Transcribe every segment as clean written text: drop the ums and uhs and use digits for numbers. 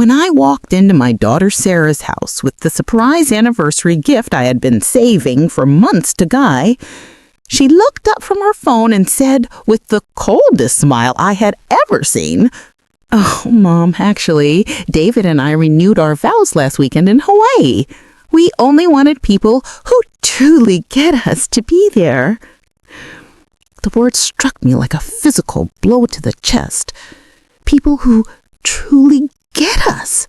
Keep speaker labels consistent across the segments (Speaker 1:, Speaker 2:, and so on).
Speaker 1: When I walked into my daughter Sarah's house with the surprise anniversary gift I had been saving for months to Guy, she looked up from her phone and said, with the coldest smile I had ever seen, "Oh, Mom, actually, David and I renewed our vows last weekend in Hawaii. We only wanted people who truly get us to be there." The word struck me like a physical blow to the chest. People who truly get us.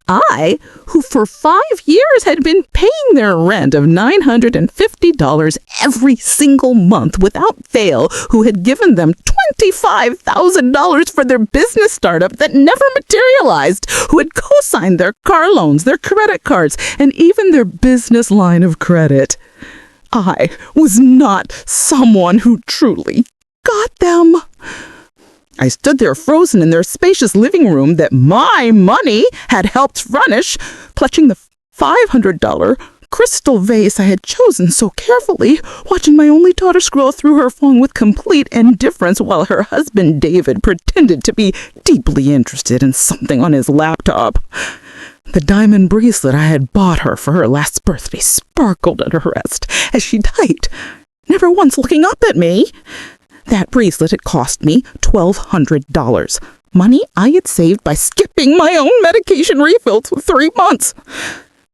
Speaker 1: I, who for 5 years had been paying their rent of $950 every single month without fail, who had given them $25,000 for their business startup that never materialized, who had co-signed their car loans, their credit cards, and even their business line of credit. I was not someone who truly got them. I stood there frozen in their spacious living room that my money had helped furnish, clutching the $500 crystal vase I had chosen so carefully, watching my only daughter scroll through her phone with complete indifference while her husband David pretended to be deeply interested in something on his laptop. The diamond bracelet I had bought her for her last birthday sparkled at her wrist as she typed, never once looking up at me. That bracelet had cost me $1,200, money I had saved by skipping my own medication refills for 3 months.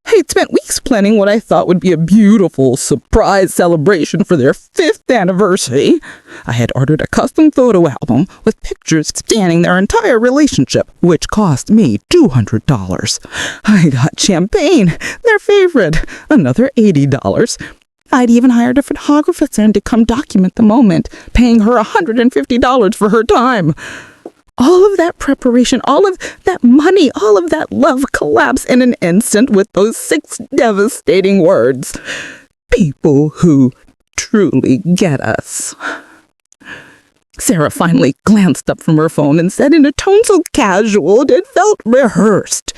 Speaker 1: I had spent weeks planning what I thought would be a beautiful surprise celebration for their 5th anniversary. I had ordered a custom photo album with pictures spanning their entire relationship, which cost me $200. I got champagne, their favorite, another $80. I'd even hired a photographer to come document the moment, paying her $150 for her time. All of that preparation, all of that money, all of that love collapsed in an instant with those 6 devastating words. People who truly get us. Sarah finally glanced up from her phone and said in a tone so casual it felt rehearsed,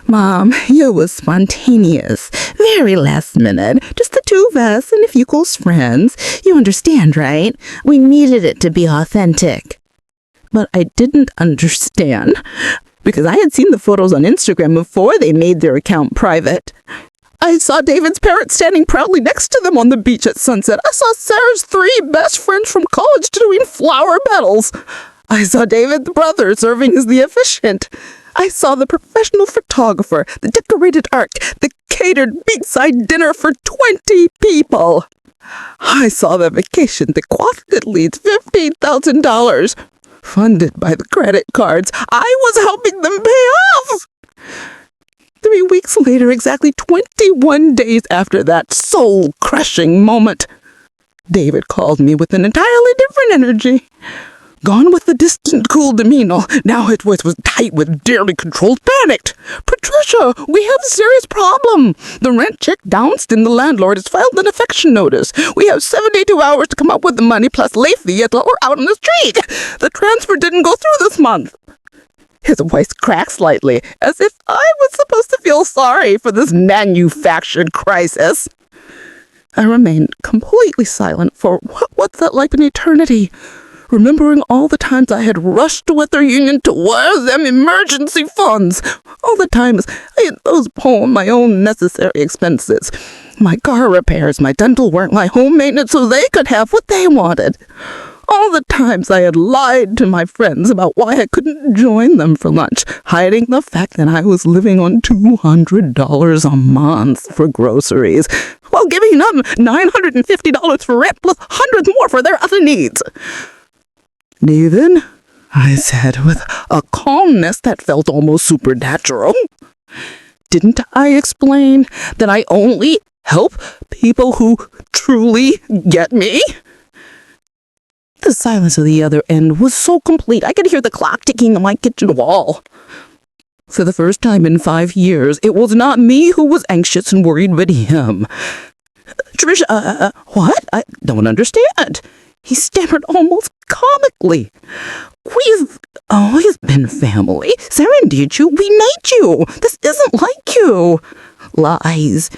Speaker 1: "Mom, you was spontaneous, very last minute, just the 2 of us and a few close friends. You understand, right? We needed it to be authentic." But I didn't understand, because I had seen the photos on Instagram before they made their account private. I saw David's parents standing proudly next to them on the beach at sunset. I saw Sarah's 3 best friends from college doing flower petals. I saw David's brother serving as the officiant. I saw the professional photographer, the decorated arc, the catered beachside dinner for 20 people. I saw the vacation that cost at least $15,000, funded by the credit cards I was helping them pay off. 3 weeks later, exactly 21 days after that soul-crushing moment, David called me with an entirely different energy. Gone with the distant, cool demeanor, now it was tight with dearly controlled panic. "Patricia, we have a serious problem. The rent check bounced and the landlord has filed an eviction notice. We have 72 hours to come up with the money plus late fee or we're out on the street. The transfer didn't go through this month." His voice cracked slightly, as if I was supposed to feel sorry for this manufactured crisis. I remained completely silent for what felt like an eternity, remembering all the times I had rushed with their union to wire them emergency funds, all the times I had postponed my own necessary expenses, my car repairs, my dental work, my home maintenance, so they could have what they wanted. All the times I had lied to my friends about why I couldn't join them for lunch, hiding the fact that I was living on $200 a month for groceries, while giving them $950 for rent plus hundreds more for their other needs. "David," I said with a calmness that felt almost supernatural, "didn't I explain that I only help people who truly get me?" The silence at the other end was so complete I could hear the clock ticking on my kitchen wall. For the first time in 5 years, it was not me who was anxious and worried, but him. "Patricia, what? I don't understand." He stammered almost comically. "We've always been family. Sarah and you, we made you. This isn't like you." "Lies.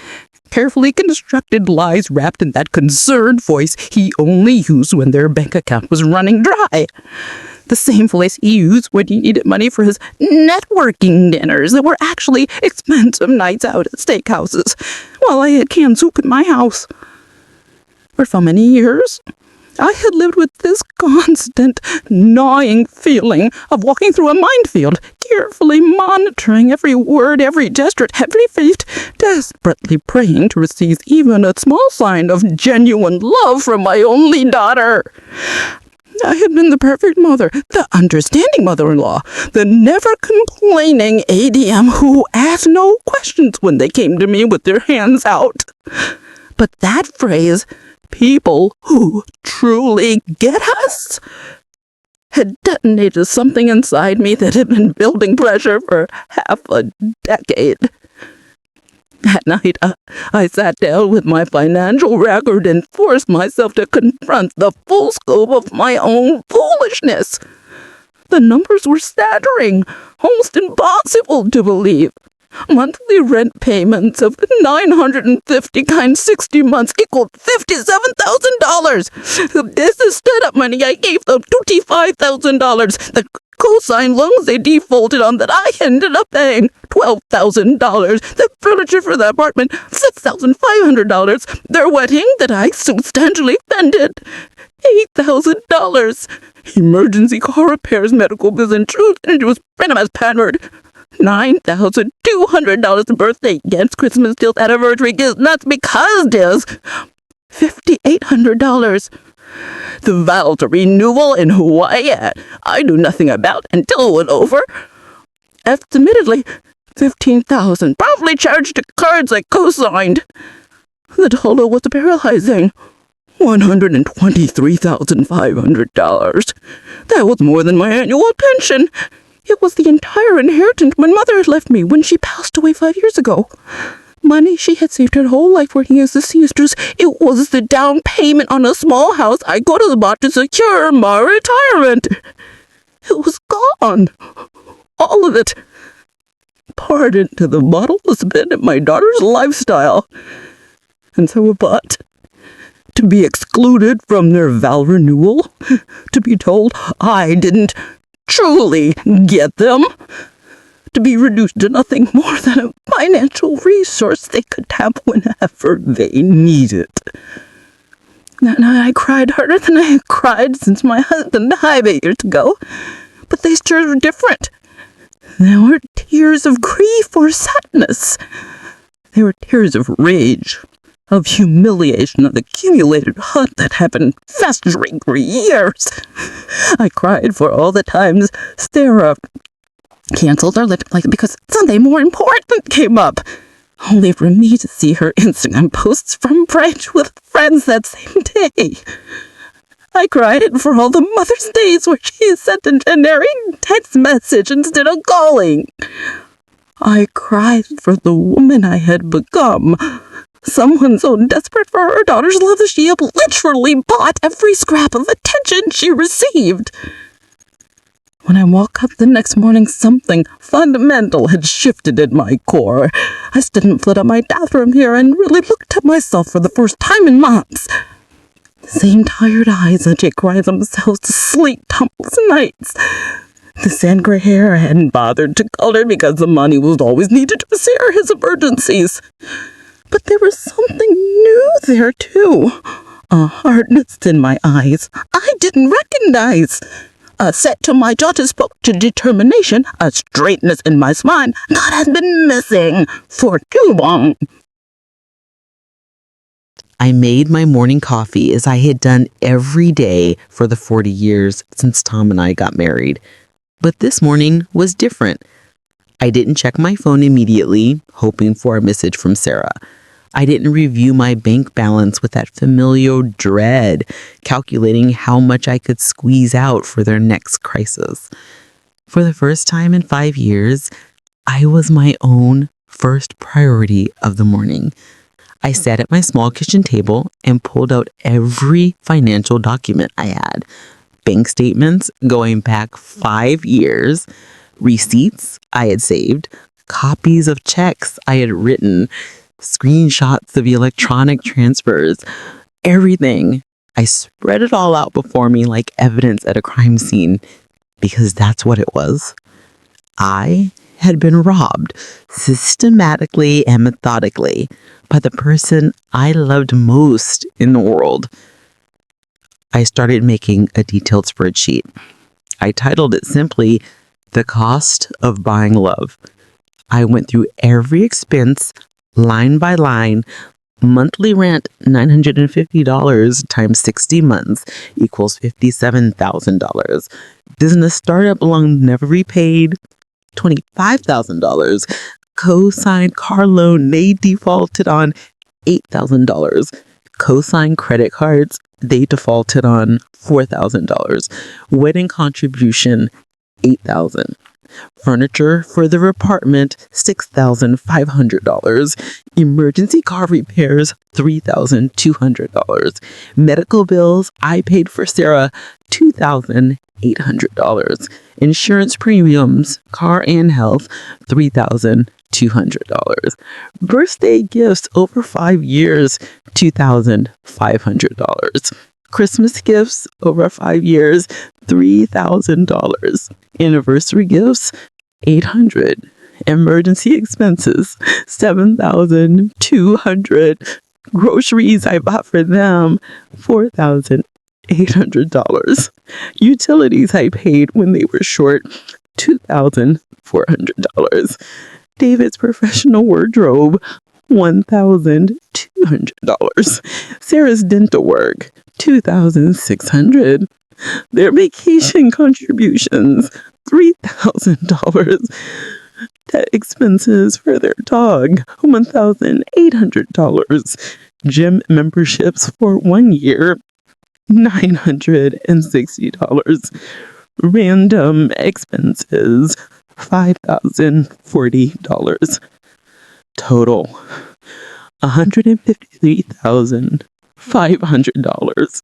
Speaker 1: carefully constructed lies wrapped in that concerned voice he only used when their bank account was running dry. The same voice he used when he needed money for his networking dinners that were actually expensive nights out at steakhouses, while I had canned soup in my house. For so many years, I had lived with this constant, gnawing feeling of walking through a minefield, carefully monitoring every word, every gesture, every face, desperately praying to receive even a small sign of genuine love from my only daughter. I had been the perfect mother, the understanding mother-in-law, the never-complaining ADM who asked no questions when they came to me with their hands out. But that phrase, people who truly get us, had detonated something inside me that had been building pressure for half a decade. That night, I sat down with my financial record and forced myself to confront the full scope of my own foolishness. The numbers were staggering, almost impossible to believe. Monthly rent payments of $950 times 60 months equaled $57,000. This is setup money I gave them, $25,000. The co-sign loans they defaulted on that I ended up paying, $12,000. The furniture for the apartment, $6,500. Their wedding that I substantially funded, $8,000. Emergency car repairs, medical bills, and truth, and it was random as Padward. $9,200 birthday gifts, Christmas deals, anniversary gifts, nuts because deals. $5,800. The vow to renewal in Hawaii I knew nothing about until it went over. Estimatedly, $15,000, probably charged to cards I co-signed. The total was paralyzing. $123,500. That was more than my annual pension. It was the entire inheritance my mother had left me when she passed away 5 years ago. Money she had saved her whole life working as a seamstress. It was the down payment on a small house I go to the bought to secure my retirement. It was gone. All of it. Poured into the bottomless pit of my daughter's lifestyle. And so what? To be excluded from their vow renewal? To be told I didn't truly get them? To be reduced to nothing more than a financial resource they could have whenever they need it. And I cried harder than I had cried since my husband died 8 years ago. But these tears were different. They weren't tears of grief or sadness. They were tears of rage, of humiliation, of accumulated hurt that had been festering for years. I cried for all the times Sarah canceled our lift because something more important came up, only for me to see her Instagram posts from brunch with friends that same day. I cried for all the Mother's Days where she sent a generic text message instead of calling. I cried for the woman I had become, someone so desperate for her daughter's love that she had literally bought every scrap of attention she received. When I woke up the next morning, something fundamental had shifted in my core. I stood and flit up my bathroom here and really looked at myself for the first time in months. The same tired eyes that had cried themselves to sleep countless nights. The sand gray hair I hadn't bothered to color because the money was always needed to share his emergencies. But there was something new there, too. A hardness in my eyes I didn't recognize. A set to my daughter spoke to determination, a straightness in my spine that had been missing for too long.
Speaker 2: I made my morning coffee as I had done every day for the 40 years since Tom and I got married. But this morning was different. I didn't check my phone immediately, hoping for a message from Sarah. I didn't review my bank balance with that familiar dread, calculating how much I could squeeze out for their next crisis. For the first time in 5 years, I was my own first priority of the morning. I sat at my small kitchen table and pulled out every financial document I had. Bank statements going back 5 years, receipts I had saved, copies of checks I had written, screenshots of the electronic transfers, everything. I spread it all out before me like evidence at a crime scene because that's what it was. I had been robbed systematically and methodically by the person I loved most in the world. I started making a detailed spreadsheet. I titled it simply, "The Cost of Buying Love." I went through every expense, line by line. Monthly rent, $950 times 60 months equals $57,000. Business startup loan never repaid, $25,000. Co-signed car loan they defaulted on, $8,000. Co-signed credit cards they defaulted on, $4,000. Wedding contribution, $8,000. Furniture for their apartment, $6,500. Emergency car repairs, $3,200. Medical bills I paid for Sarah, $2,800. Insurance premiums, car and health, $3,200. Birthday gifts over 5 years, $2,500. Christmas gifts over 5 years, $3,000. Anniversary gifts, $800. Emergency expenses, $7,200. Groceries I bought for them, $4,800. Utilities I paid when they were short, $2,400. David's professional wardrobe, $1,200. Sarah's dental work, $2,600. Their vacation contributions, $3,000. Pet expenses for their dog, $1,800. Gym memberships for 1 year, $960. Random expenses, $5,040. Total, $153,500.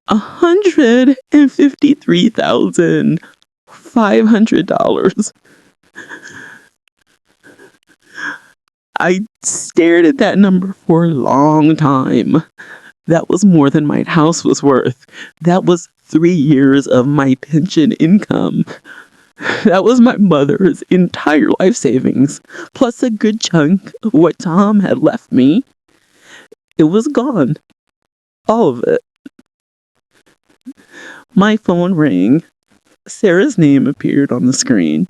Speaker 2: $153,500. I stared at that number for a long time. That was more than my house was worth. That was 3 years of my pension income. That was my mother's entire life savings, plus a good chunk of what Tom had left me. It was gone. All of it. My phone rang. Sarah's name appeared on the screen.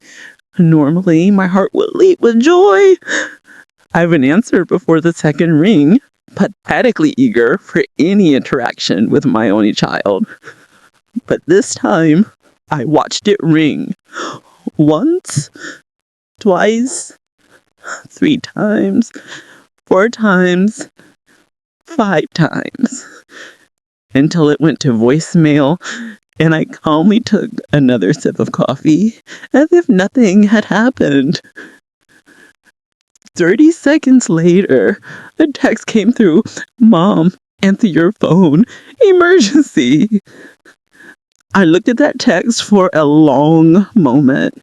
Speaker 2: Normally, my heart would leap with joy. I haven't answered before the second ring, pathetically eager for any interaction with my only child. But this time, I watched it ring. Once, twice, 3 times, 4 times, 5 times, until it went to voicemail, and I calmly took another sip of coffee as if nothing had happened. 30 seconds later, a text came through. "Mom, answer your phone. Emergency." I looked at that text for a long moment.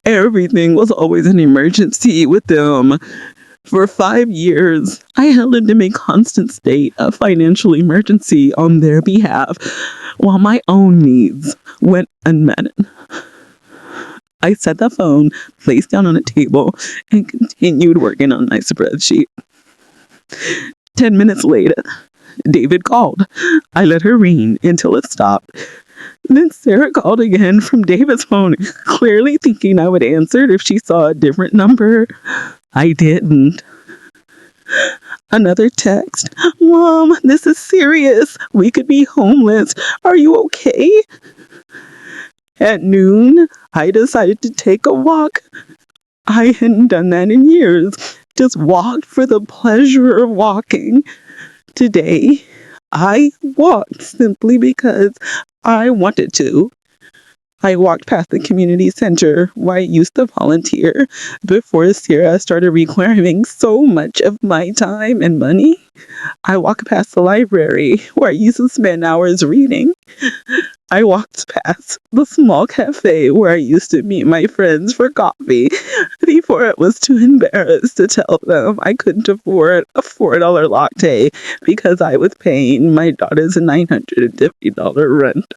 Speaker 2: Everything was always an emergency with them. For 5 years, I had lived in a constant state of financial emergency on their behalf, while my own needs went unmet. I set the phone, placed down on a table, and continued working on my spreadsheet. 10 minutes later, David called. I let her ring until it stopped. Then Sarah called again from David's phone, clearly thinking I would answer if she saw a different number. I didn't. Another text. "Mom, this is serious. We could be homeless. Are you okay?" At noon, I decided to take a walk. I hadn't done that in years. Just walked for the pleasure of walking. Today, I walked simply because I wanted to.
Speaker 3: I walked past the community center where I used to volunteer before Sarah started requiring so much of my time and money. I walked past the library where I used to spend hours reading. I walked past the small cafe where I used to meet my friends for coffee before it was too embarrassed to tell them I couldn't afford a $4 latte because I was paying my daughter's $950 rent.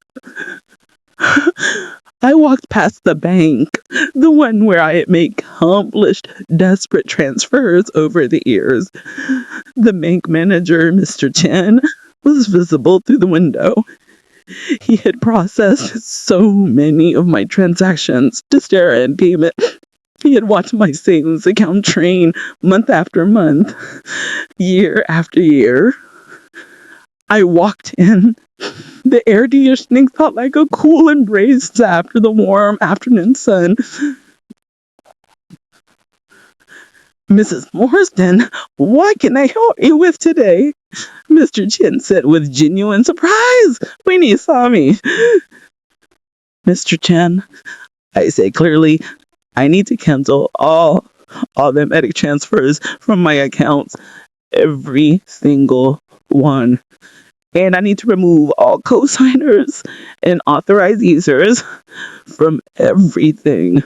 Speaker 3: I walked past the bank, the one where I had made accomplished, desperate transfers over the years. The bank manager, Mr. Chen, was visible through the window. He had processed so many of my transactions to stare at payment. He had watched my savings account train month after month, year after year. I walked in. The air conditioning felt like a cool embrace after the warm afternoon sun. Mrs. Morrison, what can I help you with today? Mr. Chen said with genuine surprise when he saw me. Mr. Chen, I said clearly, I need to cancel all automatic transfers from my accounts, every single one. And I need to remove all co-signers and authorized users from everything.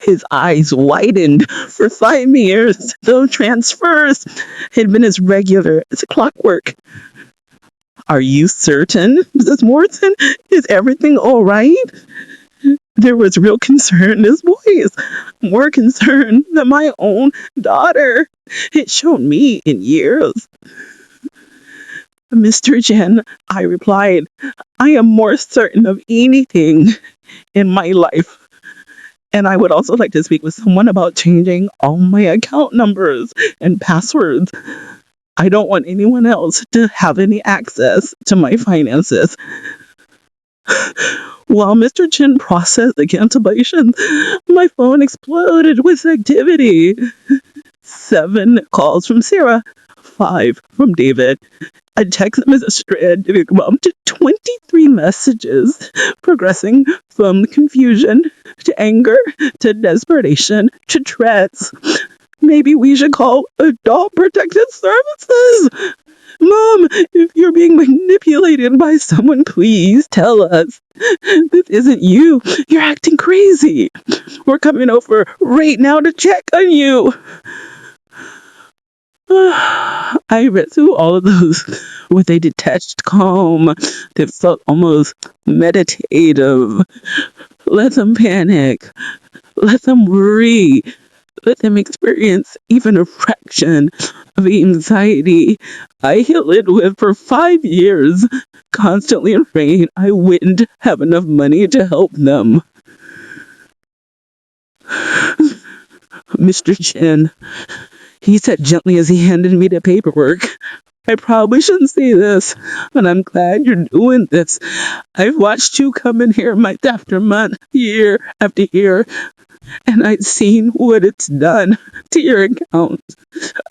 Speaker 3: His eyes widened. For 5 years, those transfers had been as regular as clockwork. Are you certain, Mrs. Morrison? Is everything all right? There was real concern in his voice, more concern than my own daughter had shown me in years. Mr. Chen, I replied, I am more certain of anything in my life. And I would also like to speak with someone about changing all my account numbers and passwords. I don't want anyone else to have any access to my finances. While Mr. Chen processed the cancellation, my phone exploded with activity. 7 calls from Sarah, 5 from David, a text message thread up to 23 messages, progressing from confusion to anger to desperation to threats. Maybe we should call Adult Protective Services. Mom, if you're being manipulated by someone, please tell us. This isn't you. You're acting crazy. We're coming over right now to check on you. I read through all of those with a detached calm that felt almost meditative. Let them panic. Let them worry. Let them experience even a fraction of anxiety I had lived with for 5 years, constantly afraid I wouldn't have enough money to help them. Mr. Chen, he said gently as he handed me the paperwork, I probably shouldn't say this, but I'm glad you're doing this. I've watched you come in here month after month, year after year, and I've seen what it's done to your account.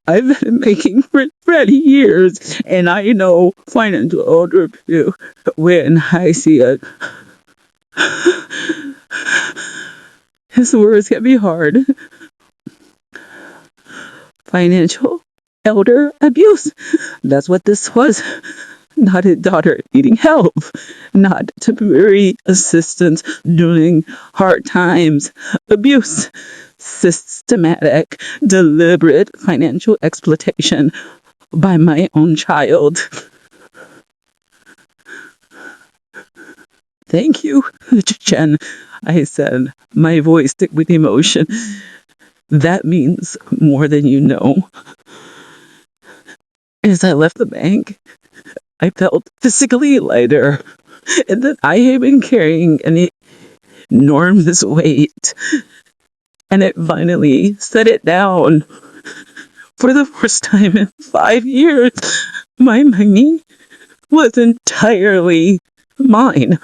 Speaker 3: I've been making for 30 years, and I know financial overview when I see it. His words can be hard. Financial elder abuse. That's what this was. Not a daughter needing help, not temporary assistance during hard times. Abuse, systematic, deliberate financial exploitation by my own child. Thank you, Chen, I said, my voice thick with emotion. That means more than you know. As I left the bank, I felt physically lighter, and that I had been carrying an enormous weight, and it finally set it down. For the first time in 5 years, my money was entirely mine.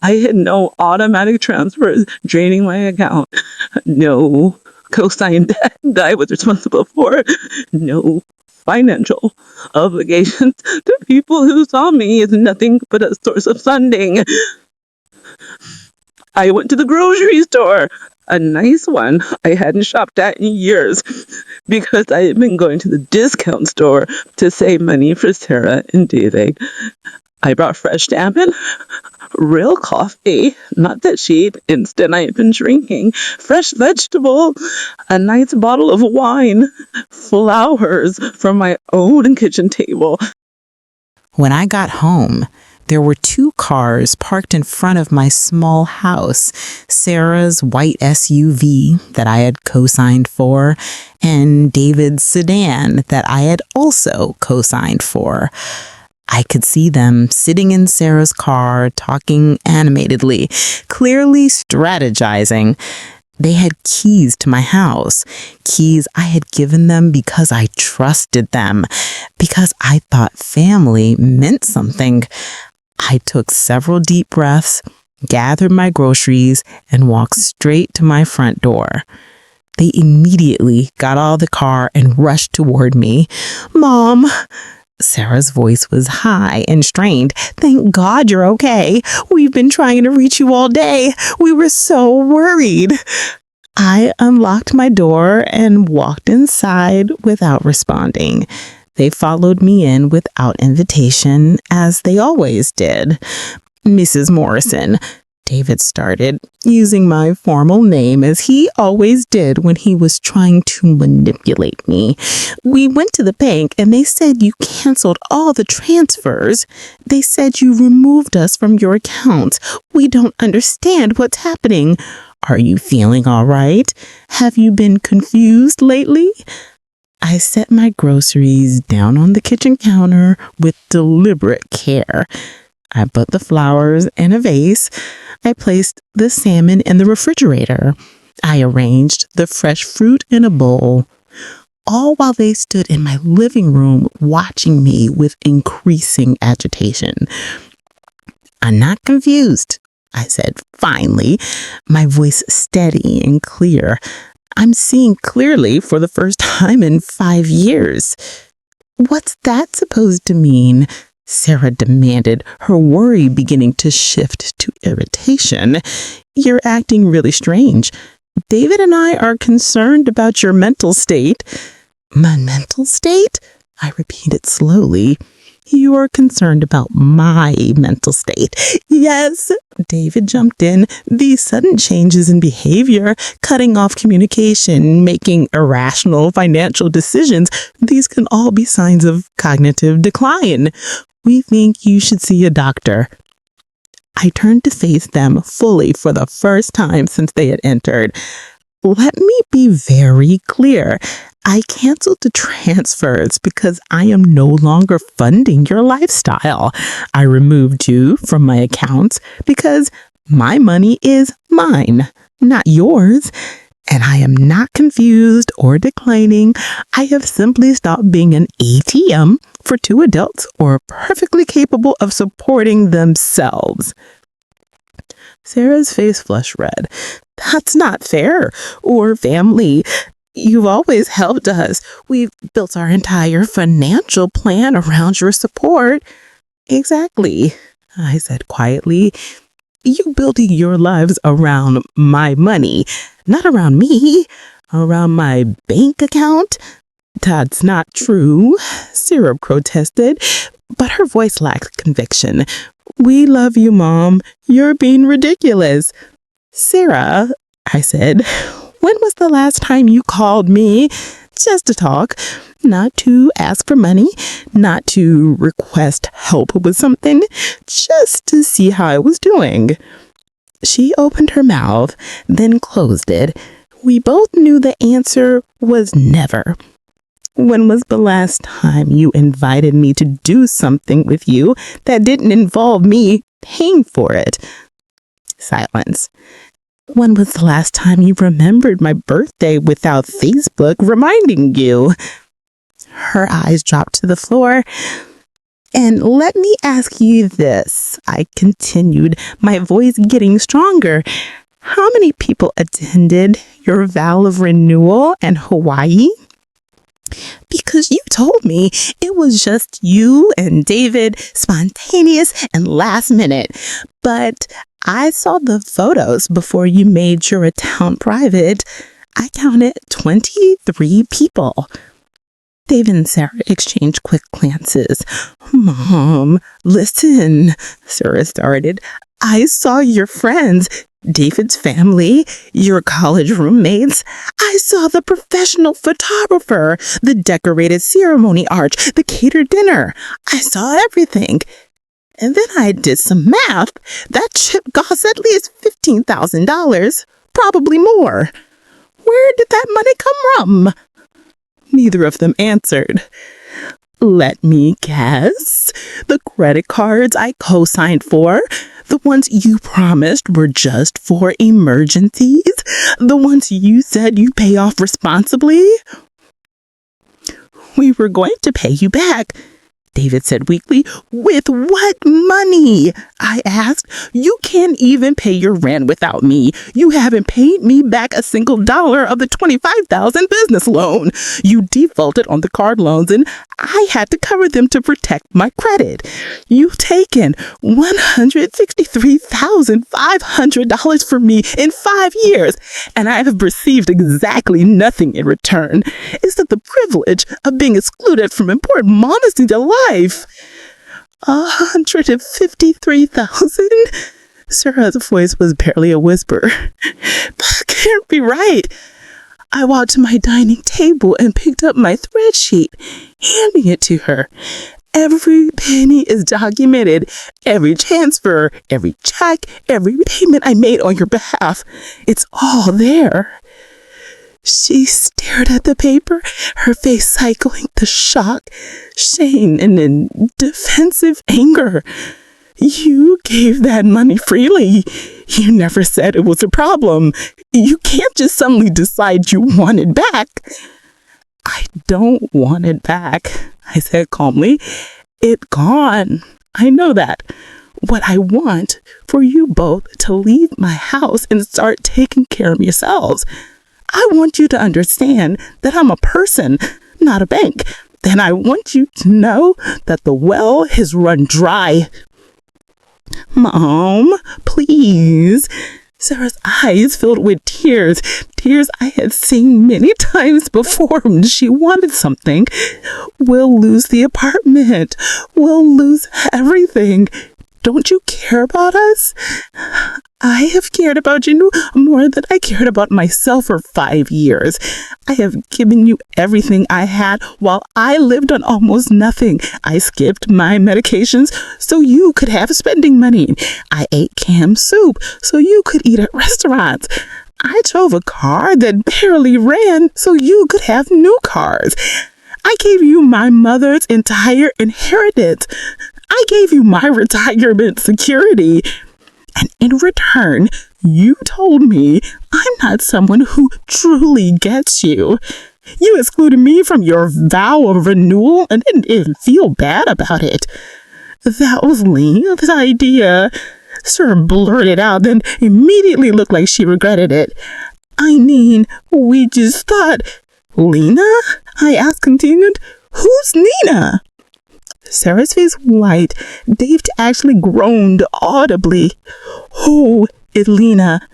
Speaker 3: I had no automatic transfers draining my account, no co-signed debt that I was responsible for, no financial obligations to people who saw me as nothing but a source of funding. I went to the grocery store, a nice one I hadn't shopped at in years, because I had been going to the discount store to save money for Sarah and David. I brought fresh salmon, real coffee, not that cheap instant I had been drinking, fresh vegetable, a nice bottle of wine, flowers from my own kitchen table.
Speaker 1: When I got home, there were 2 cars parked in front of my small house, Sarah's white SUV that I had co-signed for, and David's sedan that I had also co-signed for. I could see them sitting in Sarah's car, talking animatedly, clearly strategizing. They had keys to my house, keys I had given them because I trusted them, because I thought family meant something. I took several deep breaths, gathered my groceries, and walked straight to my front door. They immediately got out of the car and rushed toward me. "Mom," Sarah's voice was high and strained. "Thank God you're okay. We've been trying to reach you all day. We were so worried." I unlocked my door and walked inside without responding. They followed me in without invitation, as they always did. "Mrs. Morrison," David started, using my formal name as he always did when he was trying to manipulate me. "We went to the bank and they said you canceled all the transfers. They said you removed us from your accounts. We don't understand what's happening. Are you feeling all right? Have you been confused lately?" I set my groceries down on the kitchen counter with deliberate care. I put the flowers in a vase. I placed the salmon in the refrigerator. I arranged the fresh fruit in a bowl, all while they stood in my living room watching me with increasing agitation. "I'm not confused," I said finally, my voice steady and clear. "I'm seeing clearly for the first time in 5 years." "What's that supposed to mean?" Sarah demanded, her worry beginning to shift to irritation. "You're acting really strange. David and I are concerned about your mental state." "My mental state?" I repeated slowly. "You are concerned about my mental state." "Yes," David jumped in. "These sudden changes in behavior, cutting off communication, making irrational financial decisions, these can all be signs of cognitive decline. We think you should see a doctor." I turned to face them fully for the first time since they had entered. "Let me be very clear. I canceled the transfers because I am no longer funding your lifestyle. I removed you from my accounts because my money is mine, not yours. And I am not confused or declining. I have simply stopped being an ATM for 2 adults who are perfectly capable of supporting themselves." Sarah's face flushed red. "That's not fair or family. You've always helped us. We've built our entire financial plan around your support." "Exactly," I said quietly. "You building your lives around my money, not around me, around my bank account." "That's not true," Sarah protested, but her voice lacked conviction. "We love you, Mom. You're being ridiculous." "Sarah," I said, "when was the last time you called me just to talk? Not to ask for money, not to request help with something, just to see how I was doing." She opened her mouth, then closed it. We both knew the answer was never. "When was the last time you invited me to do something with you that didn't involve me paying for it?" Silence. "When was the last time you remembered my birthday without Facebook reminding you?" Her eyes dropped to the floor. "And let me ask you this," I continued, my voice getting stronger. "How many people attended your vow of renewal in Hawaii?" "Because you told me it was just you and David, spontaneous and last minute. But I saw the photos before you made your account private. I counted 23 people. David and Sarah exchanged quick glances. Mom, listen, Sarah started. I saw your friends, David's family, your college roommates. I saw the professional photographer, the decorated ceremony arch, the catered dinner. I saw everything. And then I did some math. That trip cost at least $15,000, probably more. Where did that money come from? Neither of them answered. Let me guess. The credit cards I co-signed for, the ones you promised were just for emergencies, the ones you said you pay off responsibly. We were going to pay you back, David said weakly. With what money? I asked. You can't even pay your rent without me. You haven't paid me back a single dollar of the $25,000 business loan. You defaulted on the card loans and I had to cover them to protect my credit. You've taken $163,500 from me in 5 years, and I have received exactly nothing in return. Is that the privilege of being excluded from important modesty to life? 153,000? Sarah's voice was barely a whisper. That can't be right. I walked to my dining table and picked up my spreadsheet, handing it to her. Every penny is documented. Every transfer, every check, every payment I made on your behalf. It's all there. She stared at the paper, her face cycling the shock, shame, and then defensive anger. You gave that money freely. You never said it was a problem. You can't just suddenly decide you want it back. I don't want it back, I said calmly. It's gone. I know that. What I want for you both to leave my house and start taking care of yourselves. I want you to understand that I'm a person, not a bank. And I want you to know that the well has run dry. Mom, please. Sarah's eyes filled with tears I had seen many times before when she wanted something. We'll lose the apartment. We'll lose everything. Don't you care about us? I have cared about you more than I cared about myself for 5 years. I have given you everything I had while I lived on almost nothing. I skipped my medications so you could have spending money. I ate canned soup so you could eat at restaurants. I drove a car that barely ran so you could have new cars. I gave you my mother's entire inheritance. I gave you my retirement security. And in return, you told me I'm not someone who truly gets you. You excluded me from your vow of renewal and didn't feel bad about it. That was Lena's idea. Sarah blurted out, then immediately looked like she regretted it. I mean, we just thought. Lena? I asked, continued. Who's Nina? Sarah's face white. Dave actually groaned audibly. Who is Lena?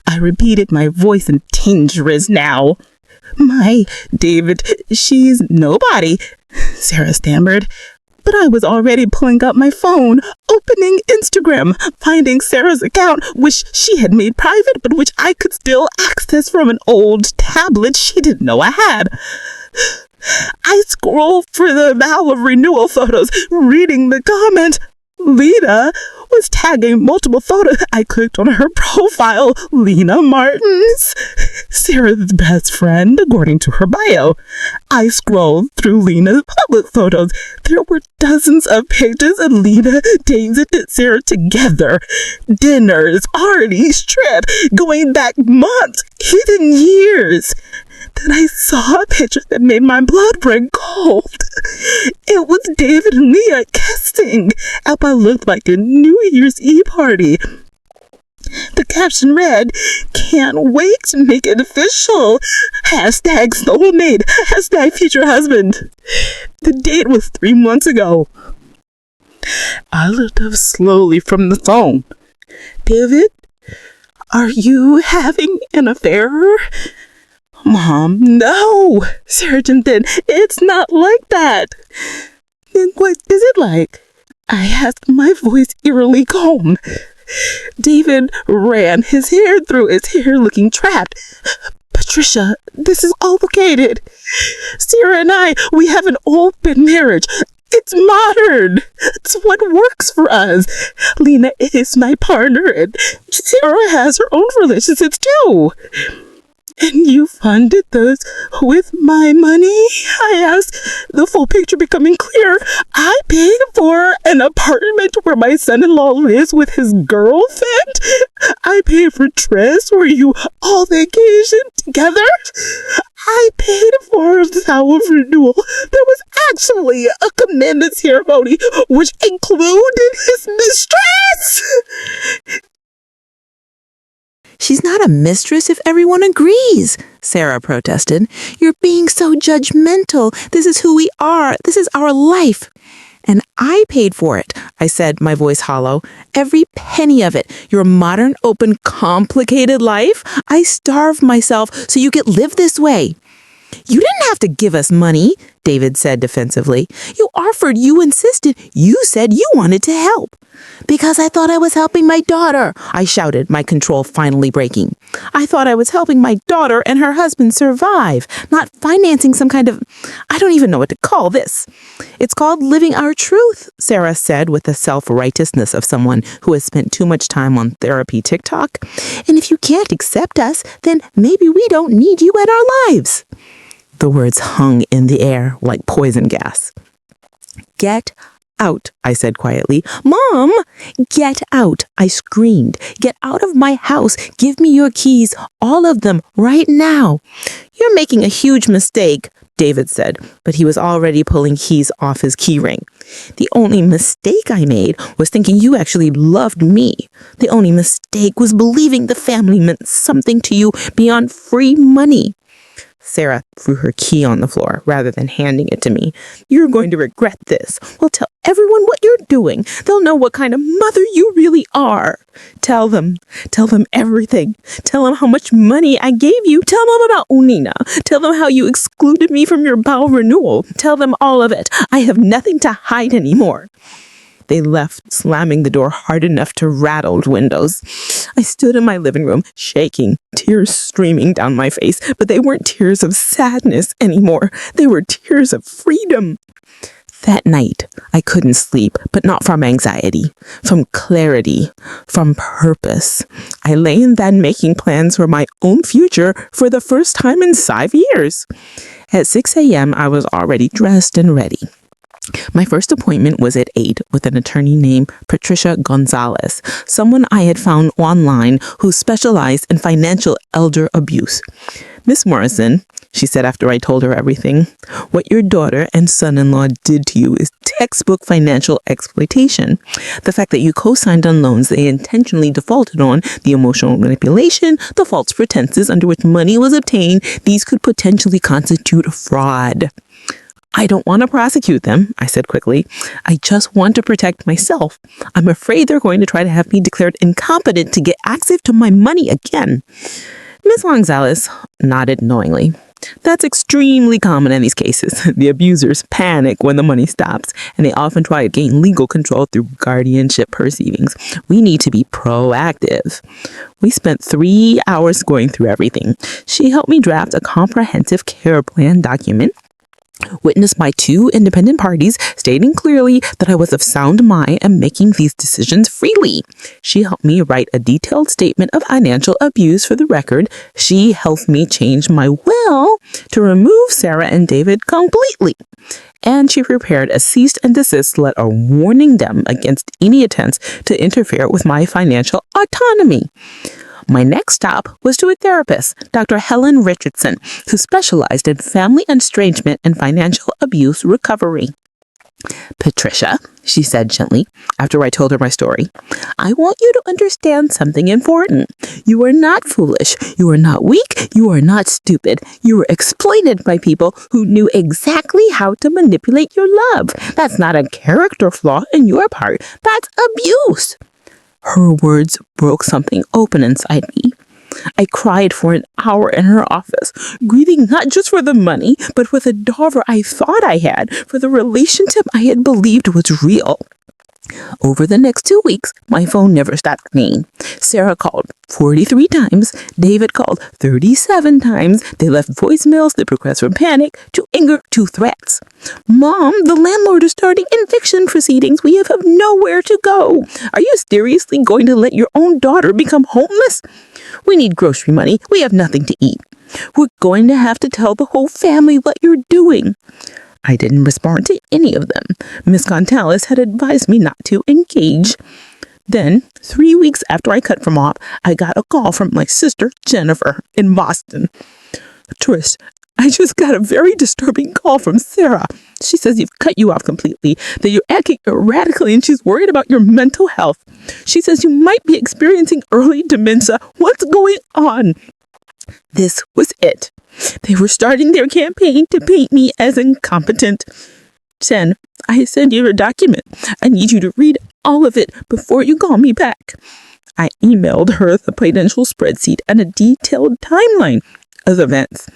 Speaker 1: I repeated, my voice dangerous now. My David, she's nobody, Sarah stammered. But I was already pulling up my phone, opening Instagram, finding Sarah's account, which she had made private, but which I could still access from an old tablet she didn't know I had. I scrolled for the vow of renewal photos, reading the comments. Lena was tagging multiple photos. I clicked on her profile, Lena Martins, Sarah's best friend, according to her bio. I scrolled through Lena's public photos. There were dozens of pictures of Lena, David, and Sarah together. Dinners, parties, trips, going back months, hidden years. Then I saw a picture that made my blood run cold. It was David and Leah kissing at what looked like a New Year's Eve party.
Speaker 3: The caption read, "Can't wait to make it official. Hashtag soulmate. Hashtag future husband." The date was 3 months ago. I looked up slowly from the phone. "David, are you having an affair?" "Mom, no," Sarah jumped in. "It's not like that." "Then what is it like?" I asked, my voice eerily calm. David ran his hair through his hair, looking trapped. "Patricia, this is complicated. Sarah and I, we have an open marriage. It's modern. It's what works for us. Lena is my partner, and Sarah has her own relationships too." "And you funded those with my money?" I asked, the full picture becoming clear. "I paid for an apartment where my son-in-law lives with his girlfriend. I paid for trips where you all vacation together. I paid for a vow of renewal. There was actually a commitment ceremony which included his mistress."
Speaker 1: "She's not a mistress if everyone agrees," Sarah protested. "You're being so judgmental. This is who we are. This is our life." "And I paid for it," I said, my voice hollow. "Every penny of it. Your modern, open, complicated life. I starved myself so you could live this way." "You didn't have to give us money," David said defensively. "You offered, you insisted, you said you wanted to help." "Because I thought I was helping my daughter," I shouted, my control finally breaking. "I thought I was helping my daughter and her husband survive, not financing some kind of, I don't even know what to call this." "It's called living our truth," Sarah said with the self-righteousness of someone who has spent too much time on therapy TikTok. "And if you can't accept us, then maybe we don't need you in our lives." The words hung in the air like poison gas. "Get out," I said quietly. "Mom, get out," I screamed. "Get out of my house. Give me your keys, all of them, right now." "You're making a huge mistake," David said, but he was already pulling keys off his keyring. "The only mistake I made was thinking you actually loved me. The only mistake was believing the family meant something to you beyond free money." Sarah threw her key on the floor rather than handing it to me. "You're going to regret this. Well, tell everyone what you're doing. They'll know what kind of mother you really are. Tell them everything. Tell them how much money I gave you. Tell them about Unina. Tell them how you excluded me from your vow renewal. Tell them all of it. I have nothing to hide anymore." They left, slamming the door hard enough to rattle windows. I stood in my living room, shaking, tears streaming down my face, but they weren't tears of sadness anymore. They were tears of freedom. That night, I couldn't sleep, but not from anxiety, from clarity, from purpose. I lay in bed making plans for my own future for the first time in 5 years. At 6 a.m., I was already dressed and ready. My first appointment was at 8 with an attorney named Patricia Gonzalez, someone I had found online who specialized in financial elder abuse. "Miss Morrison," she said after I told her everything, "what your daughter and son-in-law did to you is textbook financial exploitation. The fact that you co-signed on loans they intentionally defaulted on, the emotional manipulation, the false pretenses under which money was obtained, these could potentially constitute fraud." "I don't want to prosecute them," I said quickly. "I just want to protect myself. I'm afraid they're going to try to have me declared incompetent to get access to my money again." Ms. Gonzalez nodded knowingly. "That's extremely common in these cases. The abusers panic when the money stops, and they often try to gain legal control through guardianship proceedings. We need to be proactive." We spent 3 hours going through everything. She helped me draft a comprehensive care plan document, witnessed by 2 independent parties, stating clearly that I was of sound mind and making these decisions freely. She helped me write a detailed statement of financial abuse for the record. She helped me change my will to remove Sarah and David completely. And she prepared a cease and desist letter warning them against any attempts to interfere with my financial autonomy. My next stop was to a therapist, Dr. Helen Richardson, who specialized in family estrangement and financial abuse recovery. Patricia, she said gently, after I told her my story, I want you to understand something important. You are not foolish. You are not weak. You are not stupid. You were exploited by people who knew exactly how to manipulate your love. That's not a character flaw in your part. That's abuse. Her words broke something open inside me. I cried for an hour in her office, grieving not just for the money, but for the daughter I thought I had, for the relationship I had believed was real. Over the next 2 weeks, my phone never stopped ringing. Sarah called 43 times. David called 37 times. They left voicemails that progressed from panic to anger to threats. Mom, the landlord is starting eviction proceedings. We have nowhere to go. Are you seriously going to let your own daughter become homeless? We need grocery money. We have nothing to eat. We're going to have to tell the whole family what you're doing. I didn't respond to any of them. Miss Gonzalez had advised me not to engage. Then, 3 weeks after I cut from off, I got a call from my sister, Jennifer, in Boston. Trish, I just got a very disturbing call from Sarah. She says you've cut you off completely, that you're acting erratically, and she's worried about your mental health. She says you might be experiencing early dementia. What's going on? This was it. They were starting their campaign to paint me as incompetent. Jen, I sent you a document. I need you to read all of it before you call me back. I emailed her the financial spreadsheet and a detailed timeline of events.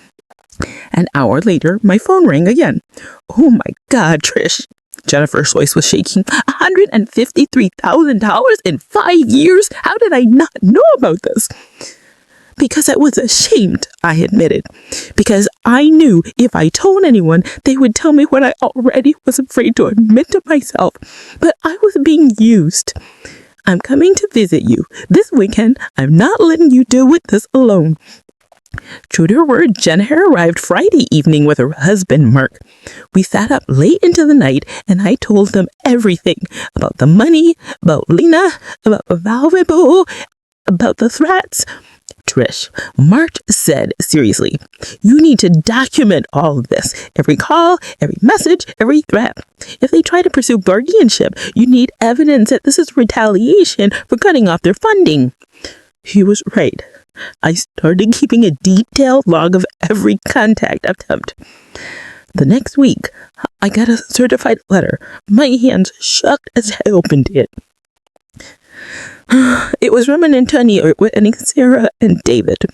Speaker 1: An hour later, my phone rang again. Oh my God, Trish. Jennifer's voice was shaking. $153,000 in 5 years? How did I not know about this? Because I was ashamed, I admitted. Because I knew if I told anyone, they would tell me what I already was afraid to admit to myself. But I was being used. I'm coming to visit you this weekend. I'm not letting you deal with this alone. True to her word, Jennifer arrived Friday evening with her husband, Mark. We sat up late into the night, and I told them everything about the money, about Lena, about Valvable, about the threats. Trish, Mark said seriously, you need to document all of this. Every call, every message, every threat. If they try to pursue guardianship, you need evidence that this is retaliation for cutting off their funding. He was right. I started keeping a detailed log of every contact attempt. The next week, I got a certified letter. My hands shook as I opened it. It was from an attorney representing Sarah and David.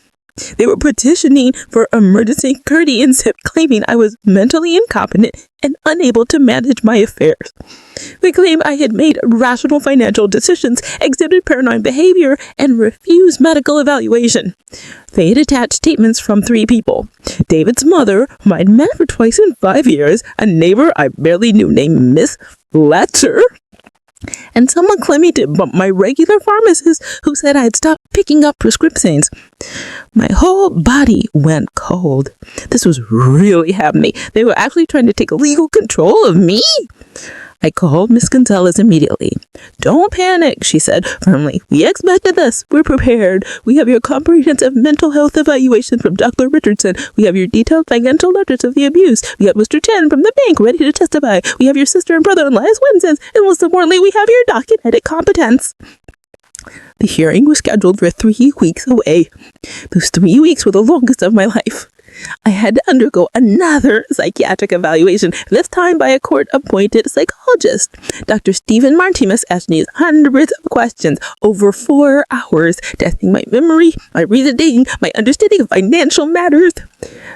Speaker 1: They were petitioning for emergency guardianship, claiming I was mentally incompetent and unable to manage my affairs. They claimed I had made irrational financial decisions, exhibited paranoid behavior, and refused medical evaluation. They had attached statements from 3 people. David's mother, whom I'd met for twice in 5 years, a neighbor I barely knew named Miss Fletcher, and someone claiming to bump my regular pharmacist who said I had stopped picking up prescriptions. My whole body went cold. This was really happening. They were actually trying to take legal control of me. I called Miss Gonzalez immediately. Don't panic, she said firmly. We expected this. We're prepared. We have your comprehensive mental health evaluation from Dr. Richardson. We have your detailed financial letters of the abuse. We have Mr. Chen from the bank ready to testify. We have your sister and brother-in-law as witnesses. And most importantly, we have your documented competence. The hearing was scheduled for 3 weeks away. Those 3 weeks were the longest of my life. I had to undergo another psychiatric evaluation, this time by a court-appointed psychologist. Dr. Stephen Martinez asked me hundreds of questions over 4 hours, testing my memory, my reasoning, my understanding of financial matters.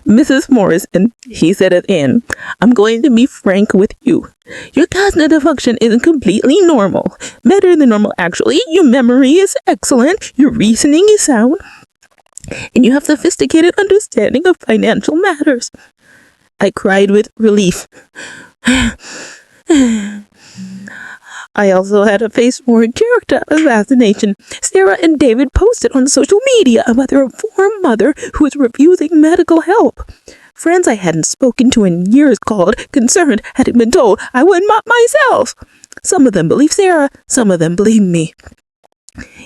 Speaker 1: Mrs. Morrison, he said at the end, I'm going to be frank with you. Your cognitive function isn't completely normal. Better than normal, actually. Your memory is excellent. Your reasoning is sound. And you have sophisticated understanding of financial matters. I cried with relief. I also had to face more character assassination. Sarah and David posted on social media about their poor mother who was refusing medical help. Friends I hadn't spoken to in years called, concerned, had been told I wouldn't mop myself. Some of them believed Sarah, some of them believed me.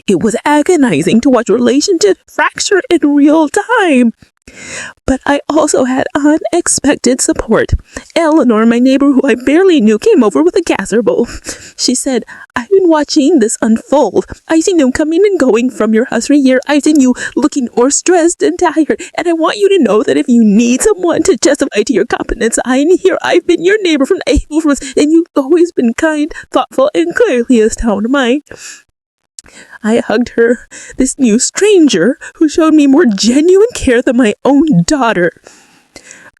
Speaker 1: It was agonizing to watch relationships fracture in real time.
Speaker 3: But I also had unexpected support. Eleanor, my neighbor who I barely knew, came over with a casserole. She said, I've been watching this unfold. I've seen you coming and going from your house for a year. I've seen you looking or stressed and tired. And I want you to know that if you need someone to justify to your competence, I'm here. I've been your neighbor from April 1st, and you've always been kind, thoughtful, and clearly a sound mind. I hugged her, this new stranger who showed me more genuine care than my own daughter.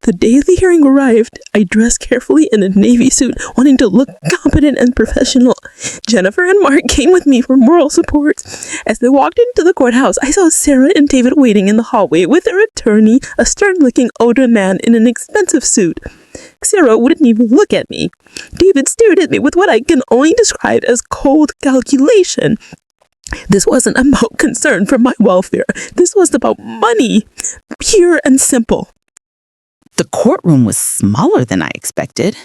Speaker 3: The day the hearing arrived, I dressed carefully in a navy suit, wanting to look competent and professional. Jennifer and Mark came with me for moral support. As they walked into the courthouse, I saw Sarah and David waiting in the hallway with their attorney, a stern-looking older man in an expensive suit. Sarah wouldn't even look at me. David stared at me with what I can only describe as cold calculation. This wasn't about concern for my welfare. This was about money, pure and simple.
Speaker 1: The courtroom was smaller than I expected.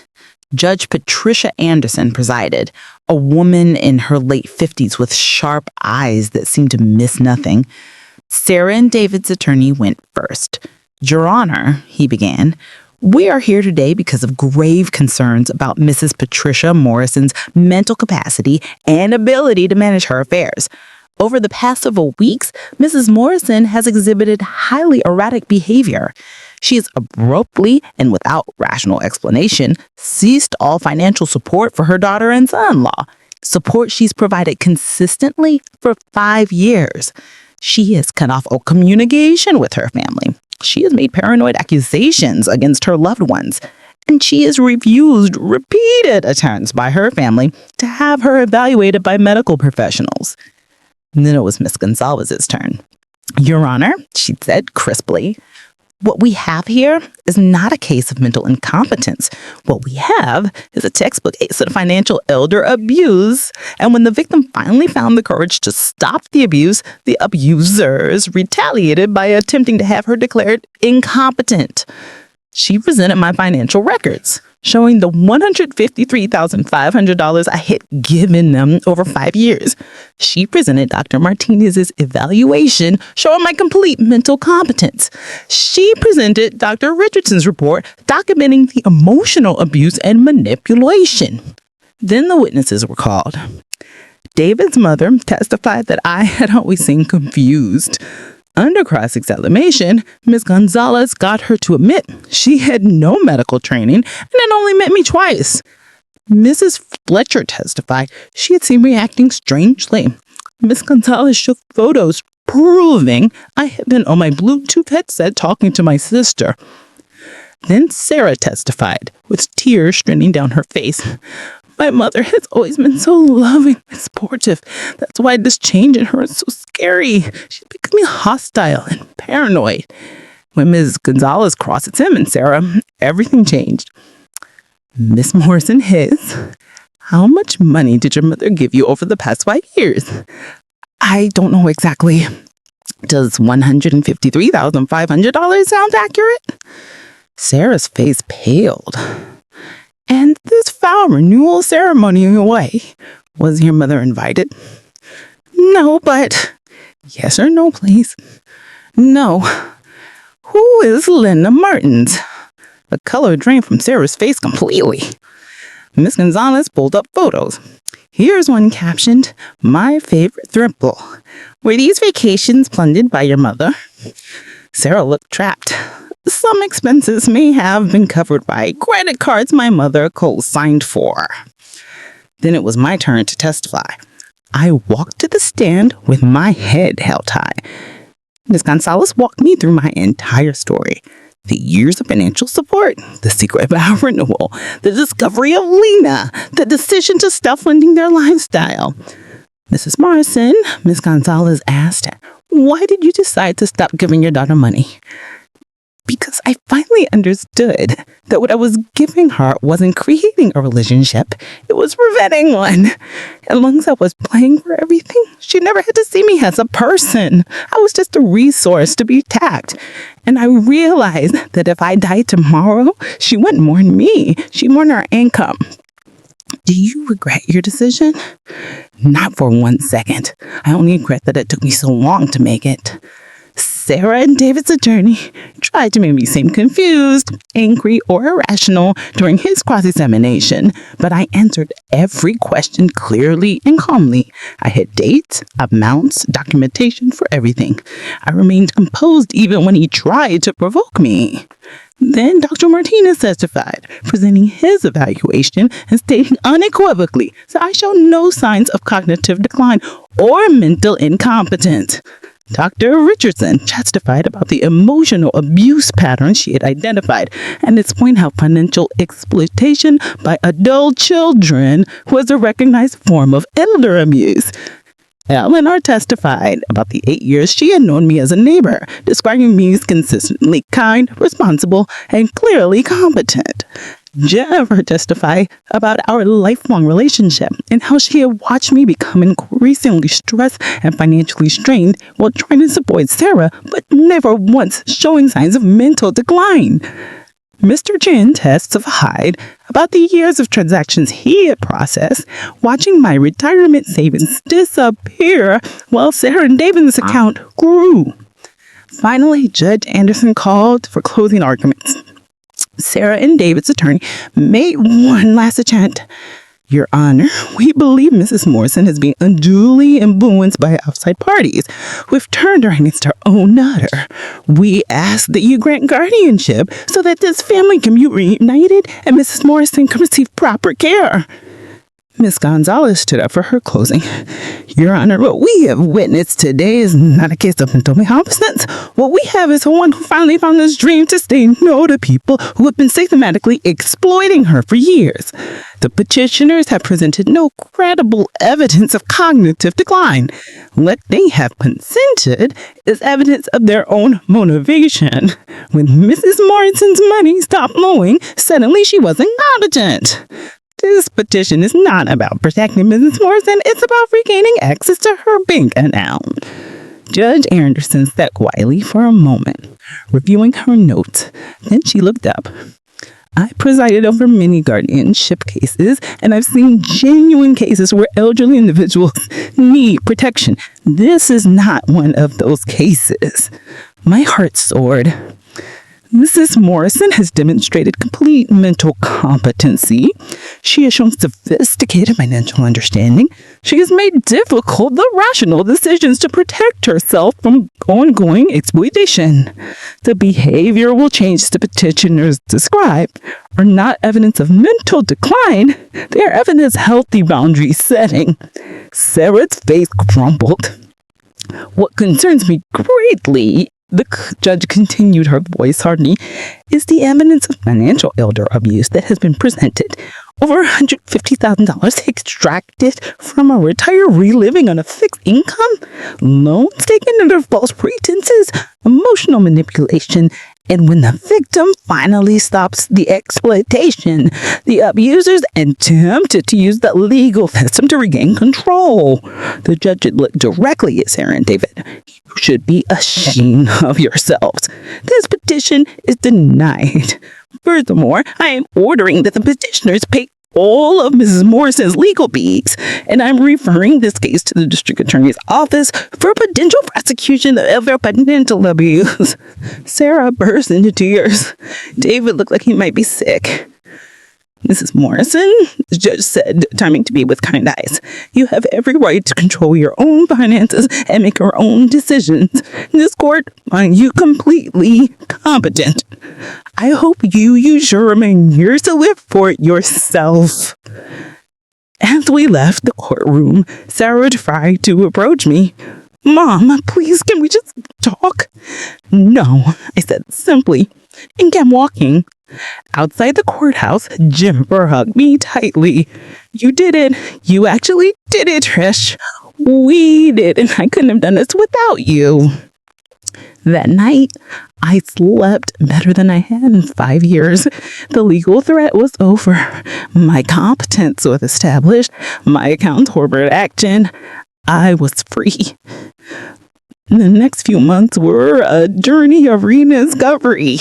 Speaker 1: Judge Patricia Anderson presided, a woman in her late 50s with sharp eyes that seemed to miss nothing. Sarah and David's attorney went first. Your Honor, he began, we are here today because of grave concerns about Mrs. Patricia Morrison's mental capacity and ability to manage her affairs. Over the past several weeks, Mrs. Morrison has exhibited highly erratic behavior. She has abruptly and without rational explanation ceased all financial support for her daughter and son-in-law, support she's provided consistently for 5 years. She has cut off all communication with her family. She has made paranoid accusations against her loved ones, and she has refused repeated attempts by her family to have her evaluated by medical professionals. And then it was Miss Gonzalez's turn. Your Honor, she said crisply, what we have here is not a case of mental incompetence. What we have is a textbook case of financial elder abuse. And when the victim finally found the courage to stop the abuse, the abusers retaliated by attempting to have her declared incompetent. She presented my financial records, showing the $153,500 I had given them over 5 years. She presented Dr. Martinez's evaluation, showing my complete mental competence. She presented Dr. Richardson's report, documenting the emotional abuse and manipulation. Then the witnesses were called. David's mother testified that I had always seemed confused. Under cross-examination, Ms. Gonzalez got her to admit she had no medical training and had only met me twice. Mrs. Fletcher testified she had seen me acting strangely. Ms. Gonzalez showed photos proving I had been on my Bluetooth headset talking to my sister. Then Sarah testified, with tears streaming down her face. My mother has always been so loving and supportive. That's why this change in her is so scary. She's becoming hostile and paranoid. When Ms. Gonzalez cross-examined Sarah, everything changed. Miss Morrison His, how much money did your mother give you over the past 5 years? I don't know exactly. Does $153,500 sound accurate? Sarah's face paled. And this vow renewal ceremony away, was your mother invited? No, but yes or no, please. No. Who is Linda Martins? The color drained from Sarah's face completely. Miss Gonzalez pulled up photos. Here's one captioned, My Favorite Thimble. Were these vacations funded by your mother? Sarah looked trapped. Some expenses may have been covered by credit cards my mother co-signed for. Then it was my turn to testify. I walked to the stand with my head held high. Ms. Gonzalez walked me through my entire story. The years of financial support, the secret vow renewal, the discovery of Lena, the decision to stop funding their lifestyle. Mrs. Morrison, Ms. Gonzalez asked, why did you decide to stop giving your daughter money? Because I finally understood that what I was giving her wasn't creating a relationship, it was preventing one. As long as I was paying for everything, she never had to see me as a person. I was just a resource to be tapped. And I realized that if I died tomorrow, she wouldn't mourn me, she'd mourn her income. Do you regret your decision? Not for 1 second. I only regret that it took me so long to make it.
Speaker 3: Sarah and David's attorney tried to make me seem confused, angry, or irrational during his cross-examination, but I answered every question clearly and calmly. I had dates, amounts, documentation for everything. I remained composed even when he tried to provoke me. Then Dr. Martinez testified, presenting his evaluation and stating unequivocally that I show no signs of cognitive decline or mental incompetence. Dr. Richardson testified about the emotional abuse pattern she had identified and explained how financial exploitation by adult children was a recognized form of elder abuse. Eleanor testified about the 8 years she had known me as a neighbor, describing me as consistently kind, responsible, and clearly competent. Jennifer testified about our lifelong relationship and how she had watched me become increasingly stressed and financially strained while trying to support Sarah, but never once showing signs of mental decline. Mr. Chin testified about the years of transactions he had processed, watching my retirement savings disappear while Sarah and David's account grew. Finally, Judge Anderson called for closing arguments. Sarah and David's attorney made one last attempt. Your Honor, we believe Mrs. Morrison has been unduly influenced by outside parties who have turned her against her own daughter. We ask that you grant guardianship so that this family can be reunited and Mrs. Morrison can receive proper care. Ms. Gonzalez stood up for her closing. Your Honor, what we have witnessed today is not a case of mental incompetence. What we have is someone who finally found this dream to say no to people who have been systematically exploiting her for years. The petitioners have presented no credible evidence of cognitive decline. What they have consented is evidence of their own motivation. When Mrs. Morrison's money stopped flowing, suddenly she wasn't competent. This petition is not about protecting Mrs. Morrison, it's about regaining access to her bank account. Judge Anderson sat quietly for a moment, reviewing her notes. Then she looked up. I presided over many guardianship cases, and I've seen genuine cases where elderly individuals need protection. This is not one of those cases. My heart soared. Mrs. Morrison has demonstrated complete mental competency. She has shown sophisticated financial understanding. She has made difficult but rational decisions to protect herself from ongoing exploitation. The behavioral changes the petitioners describe are not evidence of mental decline. They are evidence of healthy boundary setting. Sarah's face crumbled. What concerns me greatly, the judge continued, her voice hardening, is the evidence of financial elder abuse that has been presented. Over $150,000 extracted from a retiree living on a fixed income, loans taken under false pretenses, emotional manipulation, and when the victim finally stops the exploitation, the abusers attempted to use the legal system to regain control. The judge looked directly at Sarah and David. You should be ashamed of yourselves. This petition is denied. Furthermore, I am ordering that the petitioners pay all of Mrs. Morrison's legal fees, and I'm referring this case to the district attorney's office for potential prosecution of financial abuse. Sarah burst into tears. David looked like he might be sick. Mrs. Morrison, the judge said, timing to be with kind eyes, you have every right to control your own finances and make your own decisions. This court finds you completely competent. I hope you use your remaining years to live for it yourself. As we left the courtroom, Sarah tried to approach me. Mom, please, can we just talk? No, I said simply, and kept walking. Outside the courthouse, Jennifer hugged me tightly. You did it. You actually did it, Trish. We did, and I couldn't have done this without you. That night, I slept better than I had in 5 years. The legal threat was over. My competence was established. My accountant's corporate action. I was free. The next few months were a journey of rediscovery.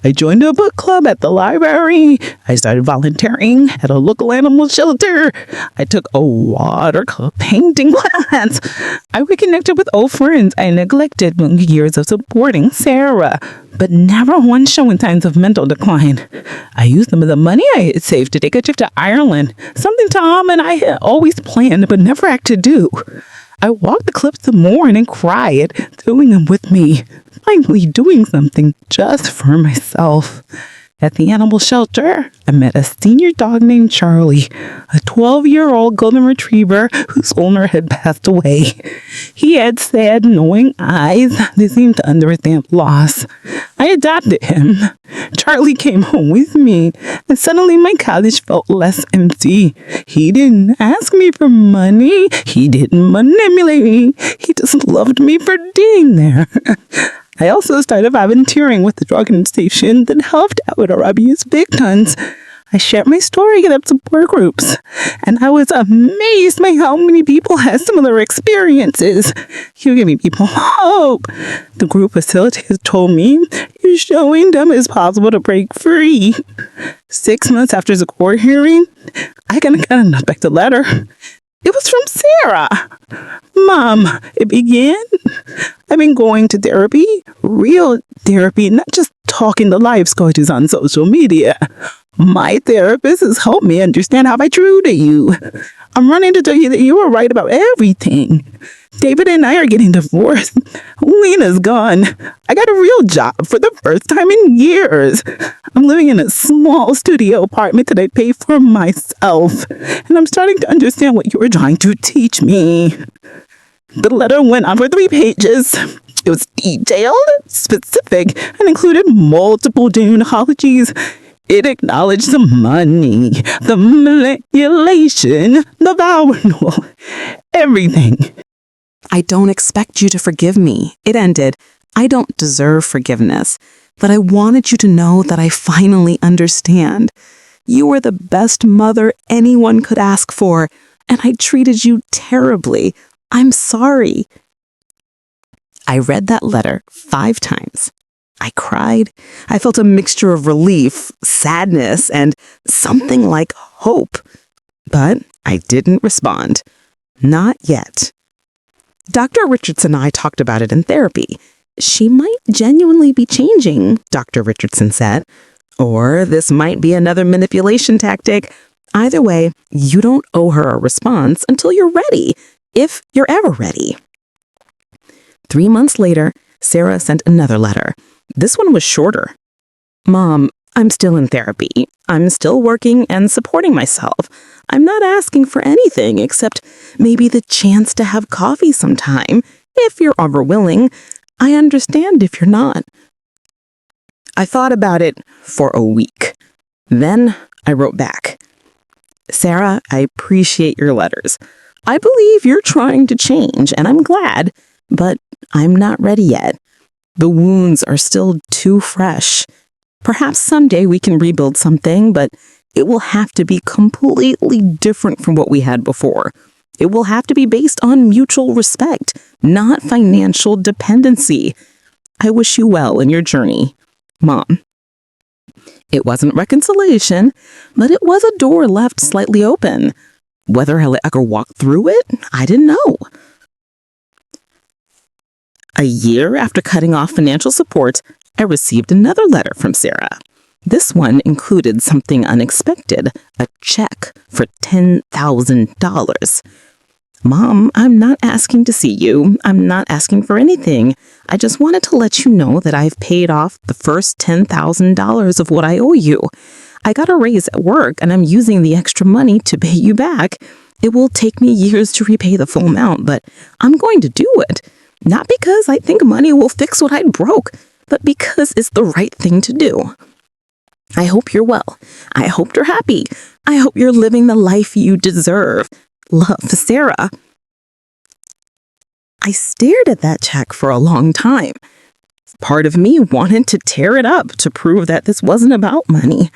Speaker 3: I joined a book club at the library. I started volunteering at a local animal shelter. I took a watercolor painting class. I reconnected with old friends I neglected in years of supporting Sarah, but never once showing signs of mental decline. I used some of the money I had saved to take a trip to Ireland, something Tom and I had always planned but never acted to do. I walked the cliffs some more and cried, doing them with me, finally doing something just for myself. At the animal shelter, I met a senior dog named Charlie, a 12-year-old golden retriever whose owner had passed away. He had sad, knowing eyes that seemed to understand loss. I adopted him. Charlie came home with me, and suddenly my cottage felt less empty. He didn't ask me for money. He didn't manipulate me. He just loved me for being there. I also started volunteering with the drug organization that helped out with our abuse victims. I shared my story in support groups, and I was amazed by how many people had similar experiences. You're giving people hope. The group facilitators told me you're showing them it's possible to break free. 6 months after the court hearing, I got an unexpected letter. It was from Sarah. Mom, it began. I've been going to therapy, real therapy, not just talking to life coaches on social media. My therapist has helped me understand how I true to you. I'm running to tell you that you were right about everything. David and I are getting divorced. Lena's gone. I got a real job for the first time in years. I'm living in a small studio apartment that I pay for myself. And I'm starting to understand what you were trying to teach me. The letter went on for 3 pages. It was detailed, specific, and included multiple genealogies. It acknowledged the money, the manipulation, the vow renewal, everything.
Speaker 1: I don't expect you to forgive me. It ended. I don't deserve forgiveness, but I wanted you to know that I finally understand. You were the best mother anyone could ask for, and I treated you terribly. I'm sorry. I read that letter 5 times. I cried. I felt a mixture of relief, sadness, and something like hope. But I didn't respond. Not yet. Dr. Richardson and I talked about it in therapy. She might genuinely be changing, Dr. Richardson said. Or this might be another manipulation tactic. Either way, you don't owe her a response until you're ready, if you're ever ready. 3 months later, Sarah sent another letter. This one was shorter. Mom, I'm still in therapy. I'm still working and supporting myself. I'm not asking for anything except maybe the chance to have coffee sometime, if you're ever willing. I understand if you're not. I thought about it for a week. Then I wrote back. Sarah, I appreciate your letters. I believe you're trying to change, and I'm glad, but I'm not ready yet. The wounds are still too fresh. Perhaps someday we can rebuild something, but it will have to be completely different from what we had before. It will have to be based on mutual respect, not financial dependency. I wish you well in your journey, Mom. It wasn't reconciliation, but it was a door left slightly open. Whether I'll ever walk through it, I didn't know. A year after cutting off financial support, I received another letter from Sarah. This one included something unexpected, a check for $10,000. Mom, I'm not asking to see you. I'm not asking for anything. I just wanted to let you know that I've paid off the first $10,000 of what I owe you. I got a raise at work and I'm using the extra money to pay you back. It will take me years to repay the full amount, but I'm going to do it. Not because I think money will fix what I broke, but because it's the right thing to do. I hope you're well. I hope you're happy. I hope you're living the life you deserve. Love, Sarah. I stared at that check for a long time. Part of me wanted to tear it up to prove that this wasn't about money.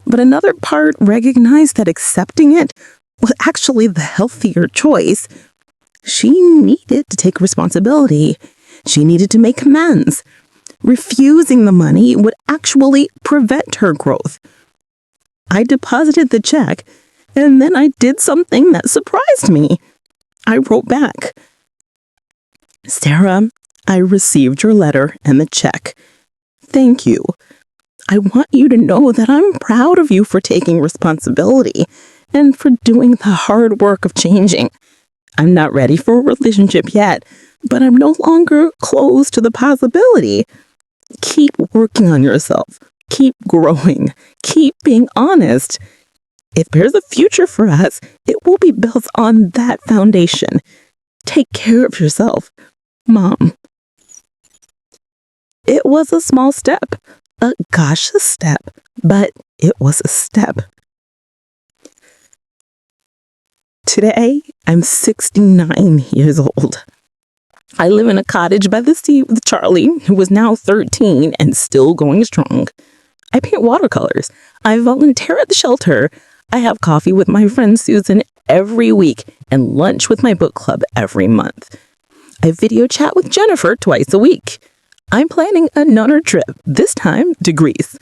Speaker 1: But another part recognized that accepting it was actually the healthier choice. She needed to take responsibility.
Speaker 3: She needed to make amends. Refusing the money would actually prevent her growth. I deposited the check, and then I did something that surprised me. I wrote back, "Sarah, I received your letter and the check. Thank you. I want you to know that I'm proud of you for taking responsibility and for doing the hard work of changing. I'm not ready for a relationship yet, but I'm no longer closed to the possibility. Keep working on yourself. Keep growing. Keep being honest. If there's a future for us, it will be built on that foundation. Take care of yourself, Mom." It was a small step, a cautious step, but it was a step. Today, I'm 69 years old. I live in a cottage by the sea with Charlie, who is now 13 and still going strong. I paint watercolors. I volunteer at the shelter. I have coffee with my friend Susan every week and lunch with my book club every month. I video chat with Jennifer twice a week. I'm planning another trip, this time to Greece.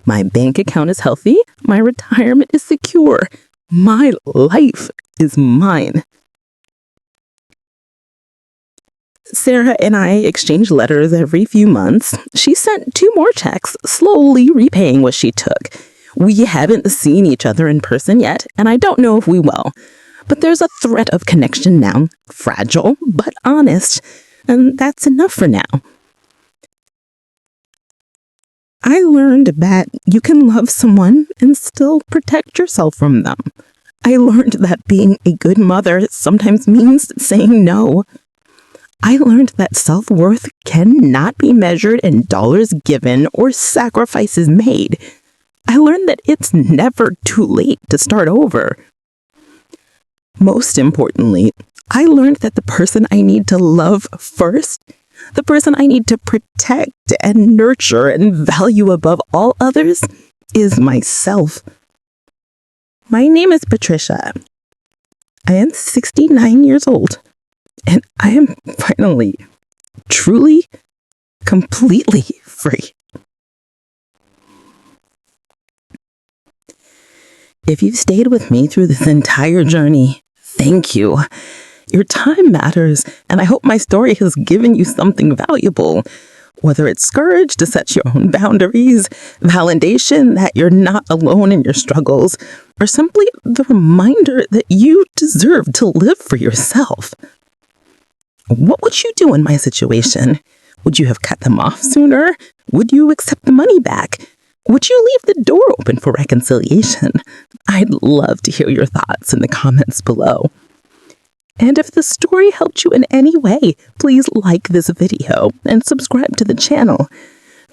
Speaker 3: My bank account is healthy. My retirement is secure. My life is mine. Sarah and I exchange letters every few months. She sent 2 more checks, slowly repaying what she took. We haven't seen each other in person yet, and I don't know if we will. But there's a thread of connection now, fragile but honest, and that's enough for now. I learned that you can love someone and still protect yourself from them. I learned that being a good mother sometimes means saying no. I learned that self-worth cannot be measured in dollars given or sacrifices made. I learned that it's never too late to start over. Most importantly, I learned that the person I need to love first, the person I need to protect and nurture and value above all others, is myself. My name is Patricia. I am 69 years old, and I am finally, truly, completely free. If you've stayed with me through this entire journey, thank you. Your time matters, and I hope my story has given you something valuable. Whether it's courage to set your own boundaries, validation that you're not alone in your struggles, or simply the reminder that you deserve to live for yourself. What would you do in my situation? Would you have cut them off sooner? Would you accept the money back? Would you leave the door open for reconciliation? I'd love to hear your thoughts in the comments below. And if the story helped you in any way, please like this video and subscribe to the channel.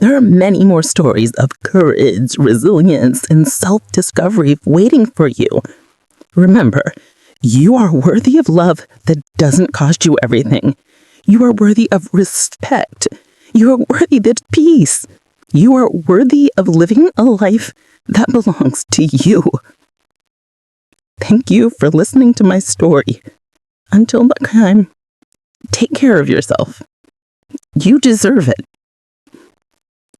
Speaker 3: There are many more stories of courage, resilience, and self-discovery waiting for you. Remember, you are worthy of love that doesn't cost you everything. You are worthy of respect. You are worthy of peace. You are worthy of living a life that belongs to you. Thank you for listening to my story. Until next time, take care of yourself. You deserve it.